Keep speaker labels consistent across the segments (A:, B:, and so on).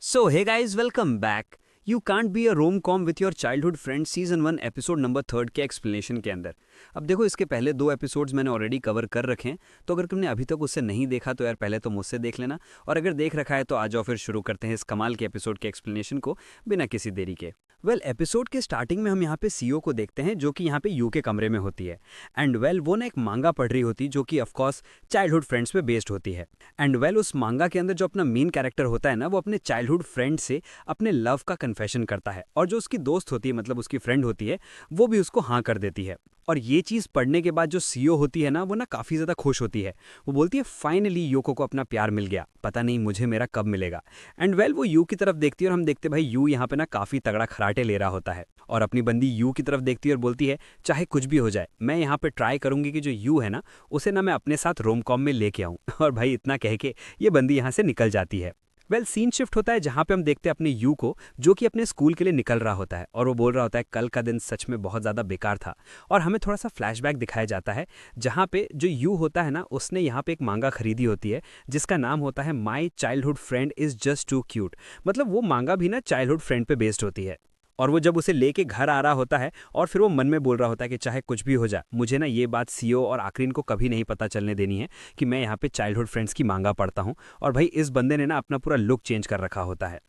A: So, hey guys, welcome back. You can't be a rom-com with your childhood friend season 1 episode number 3 के explanation के अंदर। अब देखो, इसके पहले 2 एपिसोड्स मैंने ऑलरेडी कवर कर रखे हैं, तो अगर तुमने अभी तक उसे नहीं देखा तो यार पहले तो मुझसे देख लेना, और अगर देख रखा है तो आ जाओ फिर शुरू करते हैं इस कमाल के एपिसोड के एक्सप्लेनेशन को बिना किसी देरी के। एपिसोड के स्टार्टिंग में हम यहाँ पे सीओ को देखते हैं जो कि यहाँ पे यू के कमरे में होती है। एंड वो ना एक मांगा पढ़ रही होती है जो कि ऑफकोर्स चाइल्डहुड फ्रेंड्स पे बेस्ड होती है। एंड उस मांगा के अंदर जो अपना मेन कैरेक्टर होता है ना, वो अपने चाइल्डहुड फ्रेंड से अपने लव का कन्फेशन करता है, और जो उसकी दोस्त होती है, मतलब उसकी फ्रेंड होती है, वो भी उसको हाँ कर देती है। और ये चीज़ पढ़ने के बाद जो सीओ होती है ना, वो ना काफ़ी ज़्यादा खुश होती है। वो बोलती है फाइनली योको को अपना प्यार मिल गया, पता नहीं मुझे मेरा कब मिलेगा। एंड वो यू की तरफ देखती है, और हम देखते भाई यू यहाँ पे ना काफ़ी तगड़ा खराटे ले रहा होता है, और अपनी बंदी यू की तरफ देखती है और बोलती है चाहे कुछ भी हो जाए, मैं यहाँ पे ट्राई करूंगी कि जो यू है ना, उसे ना मैं अपने साथ रोम कॉम में लेके आऊँ। और भाई इतना कह के ये बंदी यहाँ से निकल जाती है। सीन शिफ्ट होता है जहाँ पे हम देखते हैं अपने यू को, जो कि अपने स्कूल के लिए निकल रहा होता है, और वो बोल रहा होता है कल का दिन सच में बहुत ज़्यादा बेकार था। और हमें थोड़ा सा फ्लैशबैक दिखाया जाता है जहाँ पे जो यू होता है ना, उसने यहाँ पे एक मांगा खरीदी होती है जिसका नाम होता है my childhood friend is just too cute. मतलब वो मांगा भी ना चाइल्डहुड फ्रेंड पे बेस्ड होती है। और वो जब उसे लेके घर आ रहा होता है, और फिर वो मन में बोल रहा होता है कि चाहे कुछ भी हो जाए, मुझे ना ये बात सीओ और आक्रीन को कभी नहीं पता चलने देनी है कि मैं यहाँ पे चाइल्डहुड फ्रेंड्स की मांगा पढ़ता हूँ। और भाई इस बंदे ने ना अपना पूरा लुक चेंज कर रखा होता है।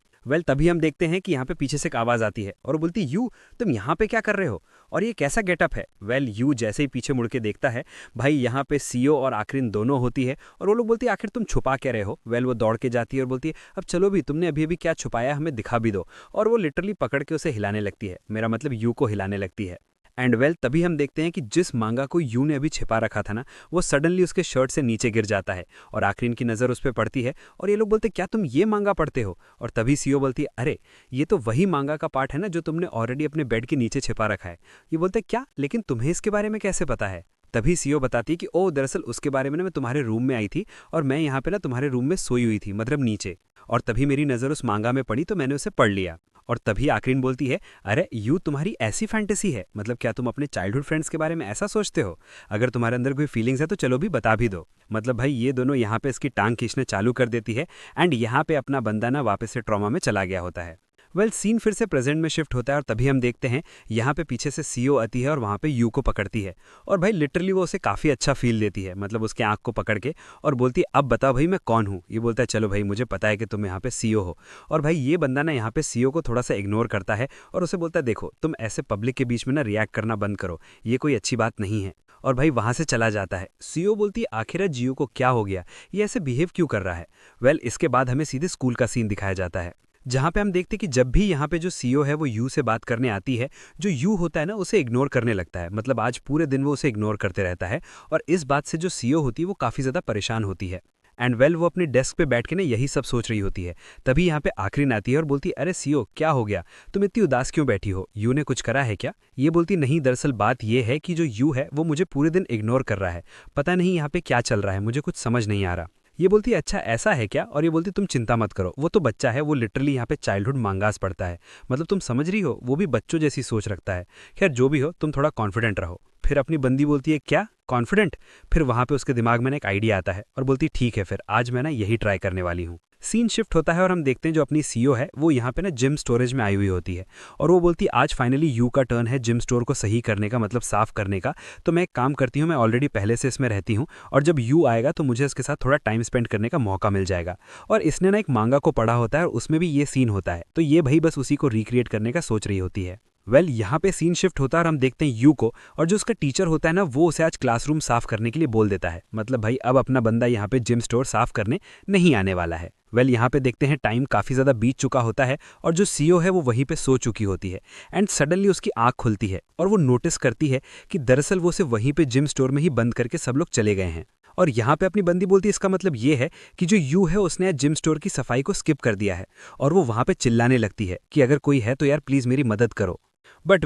A: तभी हम देखते हैं कि यहाँ पे पीछे से एक आवाज़ आती है, और वो बोलती यू तुम यहाँ पे क्या कर रहे हो, और ये कैसा गेटअप है। यू जैसे ही पीछे मुड़ के देखता है, भाई यहाँ पे सीओ और आक्रीन दोनों होती है, और वो लोग बोलती है आखिर तुम छुपा क्या रहे हो। वो दौड़ के जाती है और बोलती है अब चलो भी, तुमने अभी अभी क्या छुपाया हमें दिखा भी दो। और वो लिटरली पकड़ के उसे हिलाने लगती है, मेरा मतलब यू को हिलाने लगती है। एंड तभी हम देखते हैं कि जिस मांगा को यू ने अभी छिपा रखा था ना, वो सडनली उसके शर्ट से नीचे गिर जाता है, और आक्रीन की नज़र उस पर पड़ती है, और ये लोग बोलते क्या तुम ये मांगा पढ़ते हो। और तभी सीओ बोलती है अरे ये तो वही मांगा का पार्ट है ना जो तुमने ऑलरेडी अपने बेड के नीचे छिपा रखा है। ये बोलते क्या, लेकिन तुम्हें इसके बारे में कैसे पता है। तभी सीओ बताती है कि ओ दरअसल उसके बारे में ना मैं तुम्हारे रूम में आई थी, और मैं यहाँ पे ना तुम्हारे रूम में सोई हुई थी, मतलब नीचे, और तभी मेरी नज़र उस मांगा में पड़ी तो मैंने उसे पढ़ लिया। और तभी आक्रीन बोलती है अरे यू तुम्हारी ऐसी फैंटेसी है, मतलब क्या तुम अपने चाइल्डहुड फ्रेंड्स के बारे में ऐसा सोचते हो, अगर तुम्हारे अंदर कोई फीलिंग्स है तो चलो भी बता भी दो। मतलब भाई ये दोनों यहाँ पे इसकी टांग खींचना चालू कर देती है, एंड यहाँ पे अपना बंदा ना वापस से ट्रॉमा में चला गया होता है। सीन फिर से प्रेजेंट में शिफ्ट होता है, और तभी हम देखते हैं यहाँ पे पीछे से सीओ आती है और वहाँ पे यू को पकड़ती है, और भाई लिटरली वो उसे काफ़ी अच्छा फील देती है, मतलब उसके आँख को पकड़ के, और बोलती है अब बताओ भाई मैं कौन हूँ। ये बोलता है चलो भाई मुझे पता है कि तुम यहाँ पे सीओ हो। और भाई ये बंदा ना यहाँ पे सीओ को थोड़ा सा इग्नोर करता है, और उसे बोलता है देखो तुम ऐसे पब्लिक के बीच में ना रिएक्ट करना बंद करो, ये कोई अच्छी बात नहीं है। और भाई वहाँ से चला जाता है। सीओ बोलती है आखिर जियो को क्या हो गया, ये ऐसे बिहेव क्यों कर रहा है। इसके बाद हमें सीधे स्कूल का सीन दिखाया जाता है, जहाँ पे हम देखते हैं कि जब भी यहाँ पे जो सीओ है वो यू से बात करने आती है, जो यू होता है ना उसे इग्नोर करने लगता है, मतलब आज पूरे दिन वो उसे इग्नोर करते रहता है। और इस बात से जो सीओ होती है वो काफ़ी ज़्यादा परेशान होती है। एंड वो अपनी डेस्क पे बैठ के ना यही सब सोच रही होती है। तभी यहाँ पे आक्रीन आती है और बोलती है अरे सीओ क्या हो गया, तुम इतनी उदास क्यों बैठी हो, यू ने कुछ करा है क्या। ये बोलती नहीं, दरअसल बात ये है कि जो यू है वो मुझे पूरे दिन इग्नोर कर रहा है, पता नहीं यहाँ पे क्या चल रहा है, मुझे कुछ समझ नहीं आ रहा। ये बोलती है अच्छा ऐसा है क्या। और ये बोलती तुम चिंता मत करो, वो तो बच्चा है, वो लिटरली यहाँ पे चाइल्डहुड मांगास पढ़ता है, मतलब तुम समझ रही हो, वो भी बच्चों जैसी सोच रखता है। खैर जो भी हो तुम थोड़ा कॉन्फिडेंट रहो। फिर अपनी बंदी बोलती है क्या कॉन्फिडेंट। फिर वहाँ पे उसके दिमाग में ना एक आइडिया आता है, और बोलती ठीक है फिर आज मैं ना यही ट्राई करने वाली हूँ। सीन शिफ्ट होता है, और हम देखते हैं जो अपनी सीओ है वो यहाँ पे ना जिम स्टोरेज में आई हुई होती है, और वो बोलती है आज फाइनली यू का टर्न है जिम स्टोर को सही करने का, मतलब साफ करने का। तो मैं एक काम करती हूँ, मैं ऑलरेडी पहले से इसमें रहती हूँ, और जब यू आएगा तो मुझे इसके साथ थोड़ा टाइम स्पेंड करने का मौका मिल जाएगा। और इसने ना एक मांगा को पढ़ा होता है, और उसमें भी ये सीन होता है, तो ये भाई बस उसी को रिक्रिएट करने का सोच रही होती है। यहाँ पे सीन शिफ्ट होता है, और हम देखते हैं यू को, और जो उसका टीचर होता है ना वो उसे आज क्लासरूम साफ करने के लिए बोल देता है, मतलब भाई अब अपना बंदा यहाँ पे जिम स्टोर साफ करने नहीं आने वाला है। यहाँ पे देखते हैं टाइम काफ़ी ज़्यादा बीत चुका होता है, और जो सीओ है वो वहीं पे सो चुकी होती है। एंड सडनली उसकी आँख खुलती है, और वो नोटिस करती है कि दरअसल वो उसे वहीं पे जिम स्टोर में ही बंद करके सब लोग चले गए हैं। और यहाँ पे अपनी बंदी बोलती है इसका मतलब ये है कि जो यू है उसने आज जिम स्टोर की सफाई को स्किप कर दिया है, और वो वहाँ पे चिल्लाने लगती है कि अगर कोई है तो यार प्लीज़ मेरी मदद करो।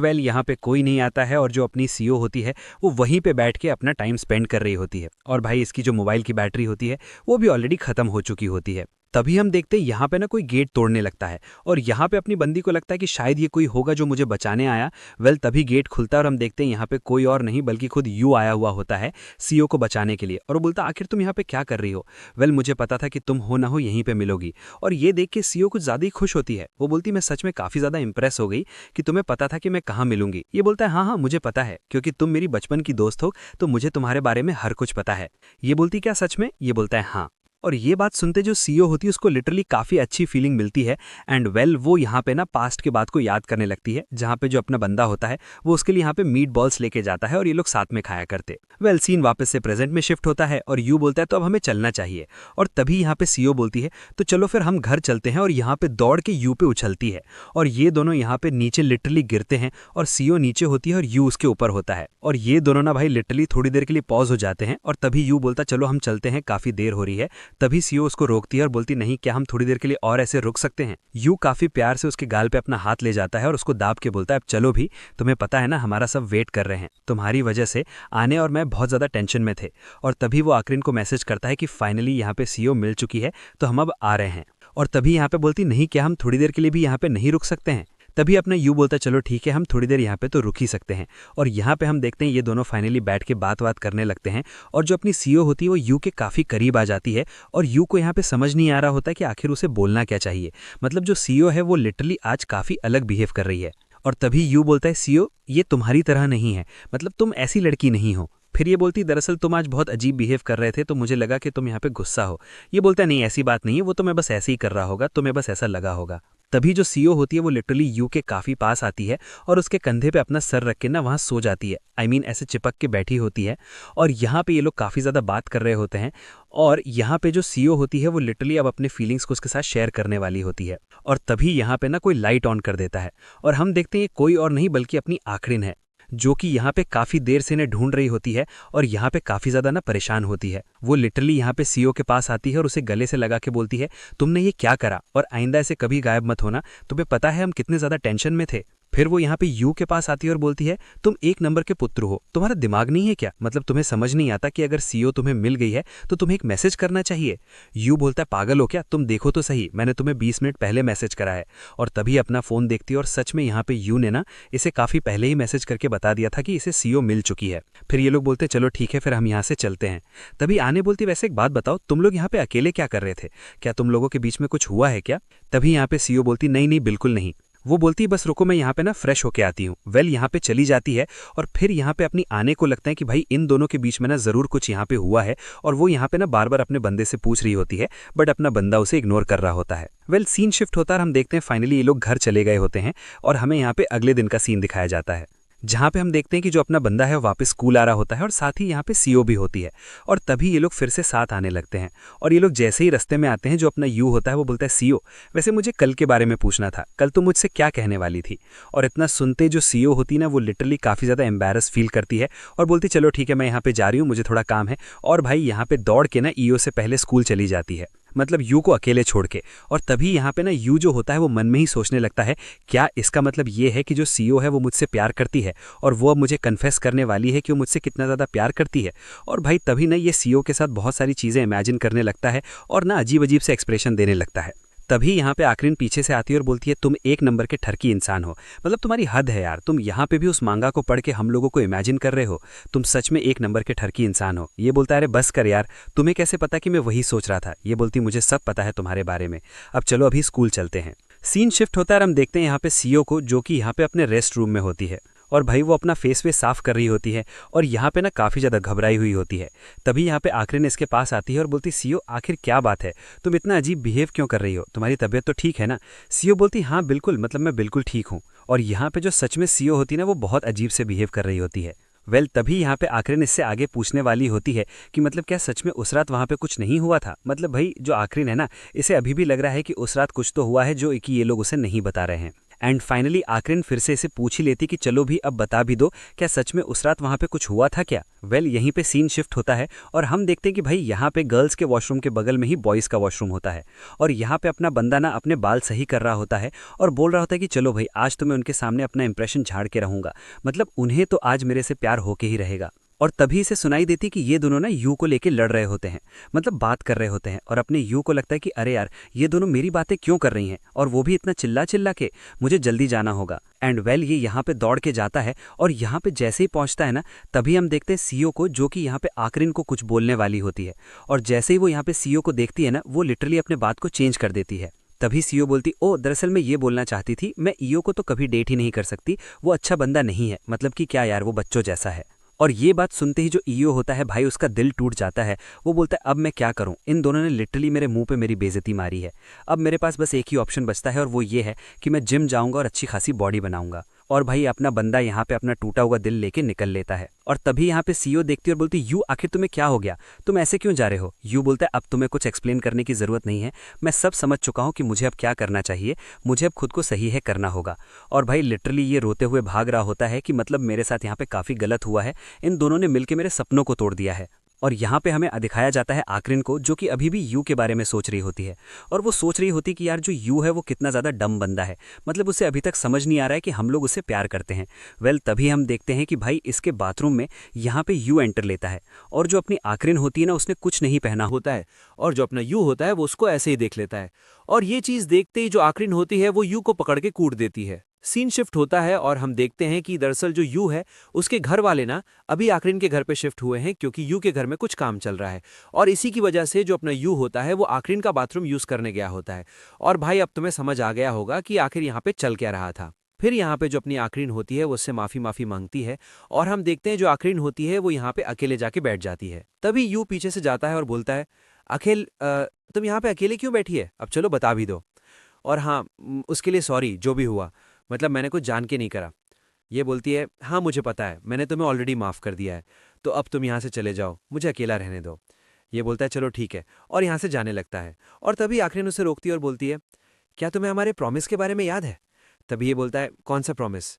A: यहाँ पे कोई नहीं आता है, और जो अपनी सीओ होती है वो वहीं पे बैठ के अपना टाइम स्पेंड कर रही होती है, और भाई इसकी जो मोबाइल की बैटरी होती है वो भी ऑलरेडी ख़त्म हो चुकी होती है। तभी हम देखते हैं यहाँ पे ना कोई गेट तोड़ने लगता है और यहाँ पे अपनी बंदी को लगता है कि शायद ये कोई होगा जो मुझे बचाने आया। तभी गेट खुलता है और हम देखते हैं यहाँ पे कोई और नहीं बल्कि खुद यू आया हुआ होता है सीओ को बचाने के लिए। और वो बोलता आखिर तुम यहाँ पे क्या कर रही हो? मुझे पता था कि तुम हो ना हो यहीं पे मिलोगी। और ये देख के सीओ कुछ ज़्यादा ही खुश होती है। वो बोलती मैं सच में काफ़ी ज़्यादा इंप्रेस हो गई कि तुम्हें पता था कि मैं कहाँ मिलूंगी। ये बोलता है हाँ हाँ मुझे पता है, क्योंकि तुम मेरी बचपन की दोस्त हो तो मुझे तुम्हारे बारे में हर कुछ पता है। ये बोलती क्या सच में? ये बोलता है हाँ। और ये बात सुनते जो सीईओ होती है उसको लिटरली काफ़ी अच्छी फीलिंग मिलती है। एंड वो यहाँ पे ना पास्ट के बात को याद करने लगती है, जहाँ पे जो अपना बंदा होता है वो उसके लिए यहाँ पे मीट बॉल्स लेके जाता है और ये लोग साथ में खाया करते। सीन वापस से प्रेजेंट में शिफ्ट होता है और यू बोलता है तो अब हमें चलना चाहिए। और तभी यहाँ पे सीईओ बोलती है तो चलो फिर हम घर चलते हैं, और यहाँ पे दौड़ के यू पे उछलती है और ये दोनों यहाँ पे नीचे लिटरली गिरते हैं और सीईओ नीचे होती है और यू उसके ऊपर होता है। और ये दोनों ना भाई लिटरली थोड़ी देर के लिए पॉज हो जाते हैं और तभी यू बोलता चलो हम चलते हैं, काफ़ी देर हो रही है। तभी सीईओ उसको रोकती है और बोलती नहीं, क्या हम थोड़ी देर के लिए और ऐसे रुक सकते हैं? यू काफी प्यार से उसके गाल पे अपना हाथ ले जाता है और उसको दाब के बोलता है अब चलो भी, तुम्हें पता है ना हमारा सब वेट कर रहे हैं, तुम्हारी वजह से आने और मैं बहुत ज्यादा टेंशन में थे। और तभी वो आकरीन को मैसेज करता है कि फाइनली यहाँ पे सीईओ मिल चुकी है तो हम अब आ रहे हैं। और तभी यहाँ पे बोलती नहीं, क्या हम थोड़ी देर के लिए भी यहाँ पे नहीं रुक सकते हैं? तभी अपना यू बोलता चलो ठीक है हम थोड़ी देर यहाँ पे तो रुक ही सकते हैं। और यहाँ पे हम देखते हैं ये दोनों फाइनली बैठ के बात करने लगते हैं और जो अपनी सीईओ होती है वो यू के काफ़ी करीब आ जाती है और यू को यहाँ पे समझ नहीं आ रहा होता है कि आखिर उसे बोलना क्या चाहिए। मतलब जो सीईओ है वो लिटरली आज काफ़ी अलग बिहेव कर रही है। और तभी यू बोलता है सीईओ ये तुम्हारी तरह नहीं है, मतलब तुम ऐसी लड़की नहीं हो। फिर ये बोलती दरअसल तुम आज बहुत अजीब बिहेव कर रहे थे तो मुझे लगा कि तुम यहाँ पे गुस्सा हो। ये बोलता है नहीं ऐसी बात नहीं है, वो तो मैं बस ऐसे ही कर रहा होगा, तुम्हें बस ऐसा लगा होगा। तभी जो सीईओ होती है वो लिटरली यू के काफ़ी पास आती है और उसके कंधे पे अपना सर रख के ना वहाँ सो जाती है। ऐसे चिपक के बैठी होती है। और यहाँ पे ये लोग काफ़ी ज़्यादा बात कर रहे होते हैं और यहाँ पे जो सीईओ होती है वो लिटरली अब अपने फीलिंग्स को उसके साथ शेयर करने वाली होती है। और तभी यहाँ पे ना कोई लाइट ऑन कर देता है और हम देखते हैं ये कोई और नहीं बल्कि अपनी आखरीन है, जो कि यहाँ पे काफ़ी देर से इन्हें ढूंढ रही होती है और यहाँ पे काफ़ी ज़्यादा ना परेशान होती है। वो लिटरली यहाँ पे सीईओ के पास आती है और उसे गले से लगा के बोलती है तुमने ये क्या करा और आइंदा ऐसे कभी गायब मत होना, तुम्हें पता है हम कितने ज़्यादा टेंशन में थे। फिर वो यहाँ पे यू के पास आती है और बोलती है तुम एक नंबर के पुत्र हो, तुम्हारा दिमाग नहीं है क्या? मतलब तुम्हें समझ नहीं आता कि अगर सीईओ तुम्हें मिल गई है तो तुम्हें एक मैसेज करना चाहिए। यू बोलता है पागल हो क्या, तुम देखो तो सही, मैंने तुम्हें 20 मिनट पहले मैसेज करा है। और तभी अपना फ़ोन देखती है और सच में यहाँ पे यू ने ना इसे काफ़ी पहले ही मैसेज करके बता दिया था कि इसे सीईओ मिल चुकी है। फिर ये लोग बोलते चलो ठीक है फिर हम यहाँ से चलते हैं। तभी आने बोलती वैसे एक बात बताओ, तुम लोग यहाँ पे अकेले क्या कर रहे थे? क्या तुम लोगों के बीच में कुछ हुआ है क्या? तभी यहाँ पे सीईओ बोलती नहीं नहीं बिल्कुल नहीं। वो बोलती है बस रुको मैं यहाँ पे ना फ्रेश होके आती हूँ। यहाँ पे चली जाती है और फिर यहाँ पे अपनी आने को लगता है कि भाई इन दोनों के बीच में ना ज़रूर कुछ यहाँ पे हुआ है और वो यहाँ पे ना बार बार अपने बंदे से पूछ रही होती है, बट अपना बंदा उसे इग्नोर कर रहा होता है। सीन शिफ्ट होता है और हम देखते हैं फाइनली ये लोग घर चले गए होते हैं और हमें यहाँ पे अगले दिन का सीन दिखाया जाता है, जहाँ पे हम देखते हैं कि जो अपना बंदा है वापस स्कूल आ रहा होता है और साथ ही यहाँ पे सीईओ भी होती है। और तभी ये लोग फिर से साथ आने लगते हैं और ये लोग जैसे ही रास्ते में आते हैं जो अपना यू होता है वो बोलता है सीईओ वैसे मुझे कल के बारे में पूछना था, कल तुम मुझसे क्या कहने वाली थी? और इतना सुनते जो सीईओ होती ना वो लिटरली काफ़ी ज़्यादा एम्बैरस फील करती है और बोलती चलो ठीक है मैं यहाँ पे जा रही हूँ, मुझे थोड़ा काम है। और भाई यहाँ पे दौड़ के ना ईओ से पहले स्कूल चली जाती है, मतलब यू को अकेले छोड़ के। और तभी यहाँ पे ना यू जो होता है वो मन में ही सोचने लगता है क्या इसका मतलब ये है कि जो सीईओ है वो मुझसे प्यार करती है और वो अब मुझे कन्फेस करने वाली है कि वो मुझसे कितना ज़्यादा प्यार करती है। और भाई तभी ना ये सीईओ के साथ बहुत सारी चीज़ें इमेजिन करने लगता है और ना अजीब अजीब से एक्सप्रेशन देने लगता है। तभी यहाँ पे आकरीन पीछे से आती है और बोलती है तुम एक नंबर के ठरकी इंसान हो, मतलब तुम्हारी हद है यार, तुम यहाँ पे भी उस मांगा को पढ़ के हम लोगों को इमेजिन कर रहे हो, तुम सच में एक नंबर के ठरकी इंसान हो। ये बोलता है अरे बस कर यार, तुम्हें कैसे पता कि मैं वही सोच रहा था? ये बोलती मुझे सब पता है तुम्हारे बारे में, अब चलो अभी स्कूल चलते हैं। सीन शिफ्ट होता है और हम देखते हैं यहाँ पे सीईओ को, जो कि यहाँ पे अपने रेस्ट रूम में होती है और भाई वो अपना फेस वे साफ कर रही होती है और यहाँ पे ना काफ़ी ज़्यादा घबराई हुई होती है। तभी यहाँ पे आखिर ने इसके पास आती है और बोलती सीईओ आखिर क्या बात है, तुम इतना अजीब बिहेव क्यों कर रही हो, तुम्हारी तबीयत तो ठीक है ना? सीईओ बोलती हाँ बिल्कुल, मतलब मैं बिल्कुल ठीक हूँ। और यहाँ पे जो सच में सीईओ होती है ना वो बहुत अजीब से बिहेव कर रही होती है। तभी यहाँ पे आखिर इससे आगे पूछने वाली होती है कि मतलब क्या सच में उस रात वहाँ पे कुछ नहीं हुआ था? मतलब भाई जो आखिर है ना इसे अभी भी लग रहा है कि उस रात कुछ तो हुआ है जो कि ये लोग उसे नहीं बता रहे हैं। एंड फाइनली आकरीन फिर से इसे पूछ ही लेती कि चलो भी अब बता भी दो, क्या सच में उस रात वहाँ पे कुछ हुआ था क्या? यहीं पे सीन शिफ्ट होता है और हम देखते हैं कि भाई यहाँ पे गर्ल्स के वॉशरूम के बगल में ही बॉयज़ का वॉशरूम होता है और यहाँ पे अपना बंदा ना अपने बाल सही कर रहा होता है और बोल रहा होता है कि चलो भाई आज तो मैं उनके सामने अपना इंप्रेशन झाड़ के रहूँगा, मतलब उन्हें तो आज मेरे से प्यार होके ही रहेगा। और तभी इसे सुनाई देती कि ये दोनों ना यू को लेके लड़ रहे होते हैं, मतलब बात कर रहे होते हैं, और अपने यू को लगता है कि अरे यार ये दोनों मेरी बातें क्यों कर रही हैं, और वो भी इतना चिल्ला चिल्ला के, मुझे जल्दी जाना होगा। एंड वेल ये यहाँ पे दौड़ के जाता है, और यहाँ पे जैसे ही पहुँचता है ना, तभी हम देखते हैं सीईओ को, जो कि यहाँ पे आकरीन को कुछ बोलने वाली होती है। और जैसे ही वो यहाँ पे सीईओ को देखती है ना, वो लिटरली अपने बात को चेंज कर देती है। तभी सीईओ बोलती, ओ दरअसल मैं ये बोलना चाहती थी, मैं ईओ को तो कभी डेट ही नहीं कर सकती, वो अच्छा बंदा नहीं है, मतलब कि क्या यार वो बच्चों जैसा है। और ये बात सुनते ही जो ईओ होता है भाई, उसका दिल टूट जाता है। वो बोलता है अब मैं क्या करूं, इन दोनों ने लिटरली मेरे मुंह पे मेरी बेइज्जती मारी है। अब मेरे पास बस एक ही ऑप्शन बचता है, और वो ये है कि मैं जिम जाऊंगा और अच्छी खासी बॉडी बनाऊंगा। और भाई अपना बंदा यहाँ पे अपना टूटा हुआ दिल लेके निकल लेता है। और तभी यहाँ पे सीईओ देखती है और बोलती, यू आखिर तुम्हें क्या हो गया, तुम ऐसे क्यों जा रहे हो। यू बोलता है अब तुम्हें कुछ एक्सप्लेन करने की जरूरत नहीं है, मैं सब समझ चुका हूँ कि मुझे अब क्या करना चाहिए, मुझे अब खुद को सही है करना होगा। और भाई लिटरली ये रोते हुए भाग रहा होता है कि मतलब मेरे साथ यहाँ पे काफ़ी गलत हुआ है, इन दोनों ने मिलकर मेरे सपनों को तोड़ दिया है। और यहाँ पे हमें दिखाया जाता है आकरीन को, जो कि अभी भी यू के बारे में सोच रही होती है। और वो सोच रही होती कि यार जो यू है वो कितना ज़्यादा डम बंदा है, मतलब उसे अभी तक समझ नहीं आ रहा है कि हम लोग उसे प्यार करते हैं। वेल तभी हम देखते हैं कि भाई इसके बाथरूम में यहाँ पे यू एंटर लेता है, और जो अपनी आकरीन होती है ना, उसने कुछ नहीं पहना
B: होता है, और जो अपना यू होता है वो उसको ऐसे ही देख लेता है। और ये चीज़ देखते ही जो आकरीन होती है वो यू को पकड़ के कूट देती है। सीन शिफ्ट होता है और हम देखते हैं कि दरअसल जो यू है उसके घर वाले ना अभी आकरीन के घर पे शिफ्ट हुए हैं, क्योंकि यू के घर में कुछ काम चल रहा है। और इसी की वजह से जो अपना यू होता है वो आकरीन का बाथरूम यूज़ करने गया होता है। और भाई अब तुम्हें समझ आ गया होगा कि आखिर यहाँ पे चल क्या रहा था। फिर यहाँ पे जो अपनी आकरीन होती है वो उससे माफ़ी मांगती है, और हम देखते हैं जो आकरीन होती है वो यहाँ पे अकेले जाके बैठ जाती है। तभी यू पीछे से जाता है और बोलता है, अखिल तुम यहाँ पे अकेले क्यों बैठी है, अब चलो बता भी दो। और हाँ, उसके लिए सॉरी जो भी हुआ, मतलब मैंने कुछ जान के नहीं करा। ये बोलती है, हाँ मुझे पता है, मैंने तुम्हें ऑलरेडी माफ़ कर दिया है, तो अब तुम यहाँ से चले जाओ, मुझे अकेला रहने दो। ये बोलता है चलो ठीक है, और यहाँ से जाने लगता है। और तभी आखिर उसे रोकती है और बोलती है, क्या तुम्हें हमारे प्रॉमिस के बारे में याद है। तभी ये बोलता है, कौन सा प्रॉमिस,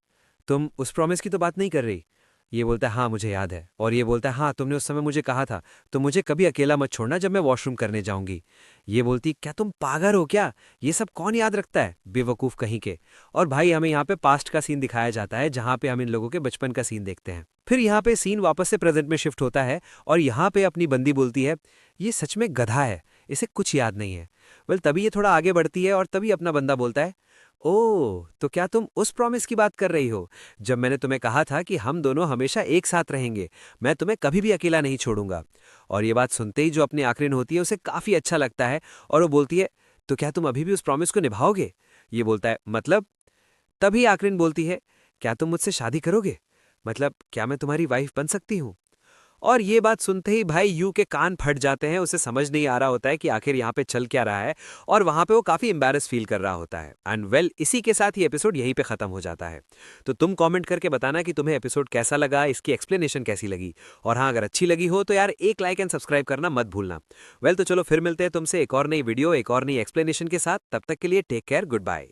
B: तुम उस प्रॉमिस की तो बात नहीं कर रही। ये बोलता है, हाँ मुझे याद है। और ये बोलता है, हाँ तुमने उस समय मुझे कहा था तो मुझे कभी अकेला मत छोड़ना जब मैं वॉशरूम करने जाऊंगी। ये बोलती, क्या तुम पागल हो क्या, ये सब कौन याद रखता है, बेवकूफ़ कहीं के। और भाई हमें यहाँ पे पास्ट का सीन दिखाया जाता है, जहाँ पे हम इन लोगों के बचपन का सीन देखते हैं। फिर यहाँ पे सीन वापस से प्रेजेंट में शिफ्ट होता है, और यहाँ पे अपनी बंदी बोलती है, ये सच में गधा है, इसे कुछ याद नहीं है। वेल तभी ये थोड़ा आगे बढ़ती है, और तभी अपना बंदा बोलता है, ओह तो क्या तुम उस प्रॉमिस की बात कर रही हो जब मैंने तुम्हें कहा था कि हम दोनों हमेशा एक साथ रहेंगे, मैं तुम्हें कभी भी अकेला नहीं छोड़ूंगा। और ये बात सुनते ही जो अपनी आकरीन होती है उसे काफ़ी अच्छा लगता है, और वो बोलती है, तो क्या तुम अभी भी उस प्रॉमिस को निभाओगे। ये बोलता है, मतलब। तभी आकरीन बोलती है, क्या तुम मुझसे शादी करोगे, मतलब क्या मैं तुम्हारी वाइफ बन सकती हूँ। और ये बात सुनते ही भाई यू के कान फट जाते हैं, उसे समझ नहीं आ रहा होता है कि आखिर यहाँ पे चल क्या रहा है, और वहाँ पे वो काफ़ी एम्बैरेस फील कर रहा होता है। एंड वेल इसी के साथ ही एपिसोड यहीं पे ख़त्म हो जाता है। तो तुम कमेंट करके बताना कि तुम्हें एपिसोड कैसा लगा, इसकी एक्सप्लेनेशन कैसी लगी। और हाँ, अगर अच्छी लगी हो तो यार एक लाइक एंड सब्सक्राइब करना मत भूलना। वेल तो चलो फिर मिलते हैं तुमसे एक और नई वीडियो, एक और नई एक्सप्लेनेशन के साथ। तब तक के लिए टेक केयर, गुड बाय।